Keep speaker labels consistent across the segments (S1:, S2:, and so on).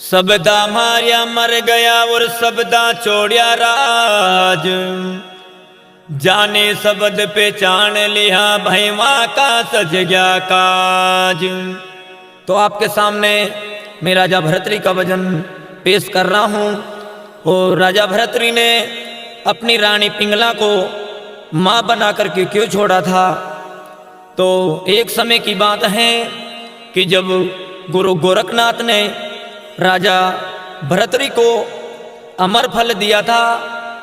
S1: सबदा मारिया मर गया और सबदा छोड़िया राज। जाने शब्द पहचान लिया भैवा का सज गया काज। तो आपके सामने मैं राजा भर्तृहरि का भजन पेश कर रहा हूँ। और राजा भर्तृहरि ने अपनी रानी पिंगला को माँ बना करके क्यों छोड़ा था। तो एक समय की बात है कि जब गुरु गोरखनाथ ने राजा भर्तृहरि को अमर फल दिया था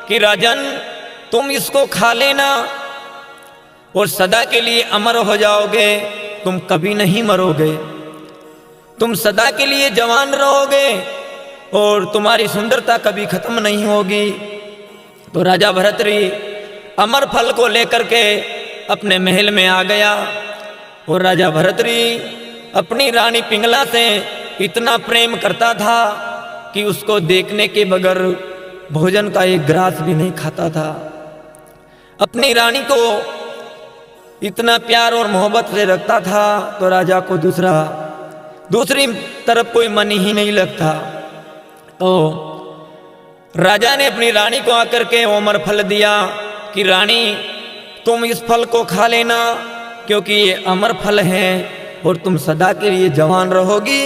S1: कि राजन तुम इसको खा लेना और सदा के लिए अमर हो जाओगे, तुम कभी नहीं मरोगे, तुम सदा के लिए जवान रहोगे और तुम्हारी सुंदरता कभी खत्म नहीं होगी। तो राजा भर्तृहरि अमर फल को लेकर के अपने महल में आ गया। और राजा भर्तृहरि अपनी रानी पिंगला से इतना प्रेम करता था कि उसको देखने के बगैर भोजन का एक ग्रास भी नहीं खाता था। अपनी रानी को इतना प्यार और मोहब्बत से रखता था तो राजा को दूसरी तरफ कोई मन ही नहीं लगता। तो राजा ने अपनी रानी को आकर के अमर फल दिया कि रानी तुम इस फल को खा लेना क्योंकि ये अमर फल है और तुम सदा के लिए जवान रहोगी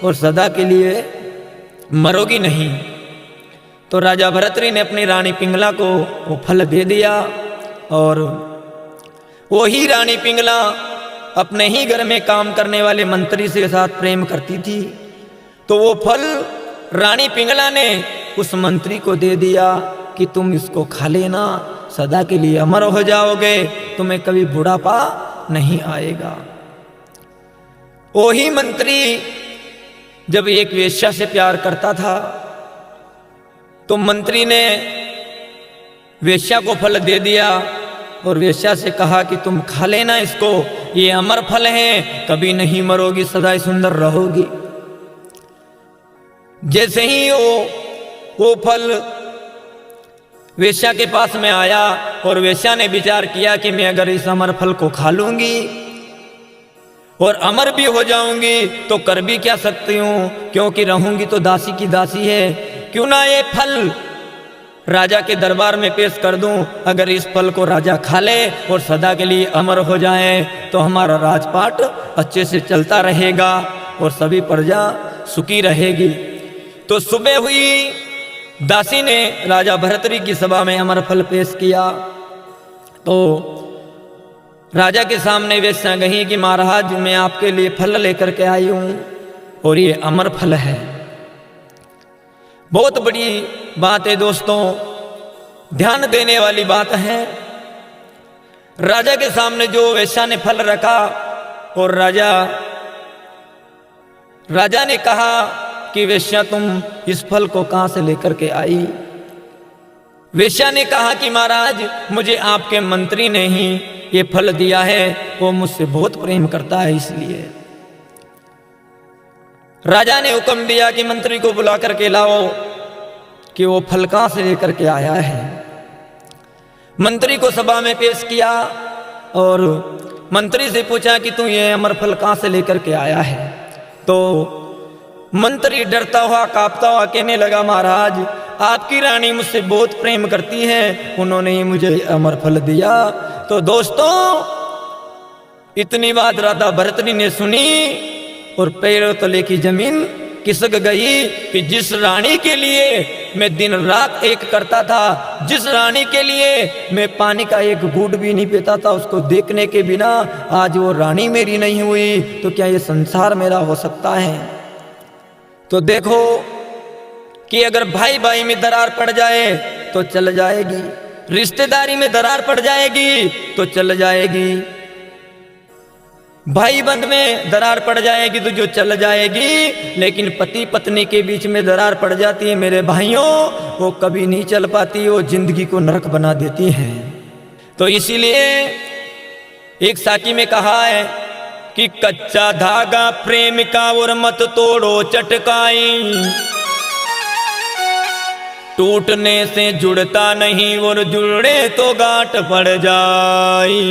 S1: और सदा के लिए मरोगी नहीं। तो राजा भर्तृहरि ने अपनी रानी पिंगला को वो फल दे दिया। और वही रानी पिंगला अपने ही घर में काम करने वाले मंत्री के साथ प्रेम करती थी। तो वो फल रानी पिंगला ने उस मंत्री को दे दिया कि तुम इसको खा लेना, सदा के लिए अमर हो जाओगे, तुम्हें कभी बुढ़ापा नहीं आएगा। वही मंत्री जब एक वेश्या से प्यार करता था तो मंत्री ने वेश्या को फल दे दिया और वेश्या से कहा कि तुम खा लेना इसको, ये अमर फल है, कभी नहीं मरोगी, सदा सुंदर रहोगी। जैसे ही वो फल वेश्या के पास में आया और वेश्या ने विचार किया कि मैं अगर इस अमर फल को खा लूंगी और अमर भी हो जाऊंगी तो कर भी क्या सकती हूँ, क्योंकि रहूंगी तो दासी की दासी है। क्यों ना ये फल राजा के दरबार में पेश कर दूं, अगर इस फल को राजा खा ले और सदा के लिए अमर हो जाए तो हमारा राजपाट अच्छे से चलता रहेगा और सभी प्रजा सुखी रहेगी। तो सुबह हुई, दासी ने राजा भर्तृहरि की सभा में अमर फल पेश किया। तो राजा के सामने वेश्या कही कि महाराज मैं आपके लिए फल लेकर के आई हूं और ये अमर फल है। बहुत बड़ी बात है दोस्तों, ध्यान देने वाली बात है। राजा के सामने जो वेश्या ने फल रखा और राजा ने कहा कि वेश्या तुम इस फल को कहां से लेकर के आई। वेश्या ने कहा कि महाराज मुझे आपके मंत्री ने ही ये फल दिया है, वो मुझसे बहुत प्रेम करता है इसलिए। राजा ने हुक्म दिया कि मंत्री को बुला करके लाओ कि वो फल कहां से लेकर के आया है। मंत्री को सभा में पेश किया और मंत्री से पूछा कि तू ये अमर फल कहां से लेकर के आया है। तो मंत्री डरता हुआ कांपता हुआ कहने लगा महाराज आपकी रानी मुझसे बहुत प्रेम करती है, उन्होंने ही मुझे अमर फल दिया। तो दोस्तों इतनी बात राजा भर्तृहरि ने सुनी और पैरों तले की जमीन खिसक गई कि जिस रानी के लिए मैं दिन रात एक करता था, जिस रानी के लिए मैं पानी का एक घूंट भी नहीं पीता था, उसको देखने के बिना आज वो रानी मेरी नहीं हुई, तो क्या ये संसार मेरा हो सकता है। तो देखो कि अगर भाई भाई में दरार पड़ जाए तो चल जाएगी, रिश्तेदारी में दरार पड़ जाएगी तो चल जाएगी, भाई बंद में दरार पड़ जाएगी तो जो चल जाएगी, लेकिन पति पत्नी के बीच में दरार पड़ जाती है मेरे भाइयों, वो कभी नहीं चल पाती, वो जिंदगी को नरक बना देती हैं। तो इसीलिए एक साकी में कहा है कि कच्चा धागा प्रेम का और मत तोड़ो चटकाई, टूटने से जुड़ता नहीं और जुड़े तो गांठ पड़ जाए।